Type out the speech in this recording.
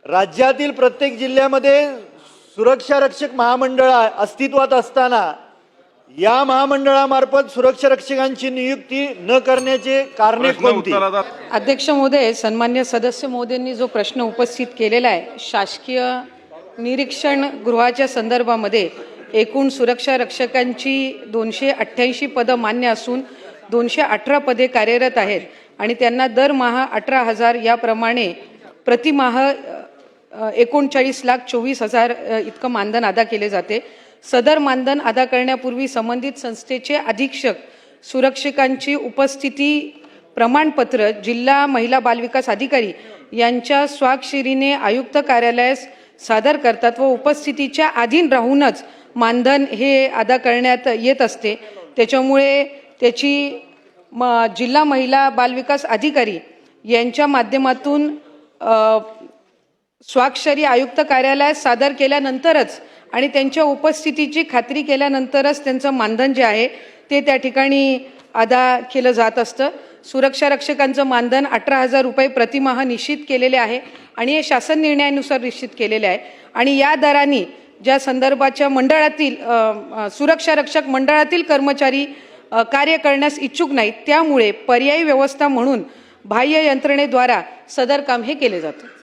राज्यातील प्रत्येक जिल्ह्यामध्ये सुरक्षा रक्षक महामंडळ अस्तित्वात असताना या महामंडळामार्फत सुरक्षा रक्षकांची नियुक्ती न करण्याचे कारणे कोणती? अध्यक्ष महोदय, सन्मान्य सदस्य महोदयांनी जो प्रश्न उपस्थित केलेला आहे, शासकीय निरीक्षण गृहाच्या संदर्भामध्ये एकूण सुरक्षा रक्षकांची 288 पदं मान्य असून 218 पदे कार्यरत आहेत आणि त्यांना दरमहा 18,000 याप्रमाणे प्रतिमाह 39,24,000 इतकं मानधन अदा केले जाते। सदर मानधन अदा करण्यापूर्वी संबंधित संस्थेचे अधीक्षक सुरक्षकांची उपस्थिती प्रमाणपत्र जिल्हा महिला बालविकास अधिकारी यांच्या स्वाक्षरीने आयुक्त कार्यालयास सादर करतात व उपस्थितीच्या अधीन राहूनच मानधन हे अदा करण्यात येत असते। त्याच्यामुळे त्याची जिल्हा महिला बालविकास अधिकारी यांच्या माध्यमातून स्वाक्षरी आयुक्त कार्यालयात सादर केल्यानंतरच आणि त्यांच्या उपस्थितीची खात्री केल्यानंतरच त्यांचं मानधन जे आहे ते त्या ठिकाणी अदा केलं जात असतं। सुरक्षा रक्षकांचं मानधन 18,000 रुपये प्रतिमाह निश्चित केलेले आहे आणि हे शासन निर्णयानुसार निश्चित केलेले आहे आणि या दराने ज्या संदर्भाच्या मंडळातील सुरक्षा रक्षक मंडळातील कर्मचारी कार्य करण्यास इच्छुक नाहीत, त्यामुळे पर्यायी व्यवस्था म्हणून बाह्य यंत्रणेद्वारा सदर काम हे केले जाते।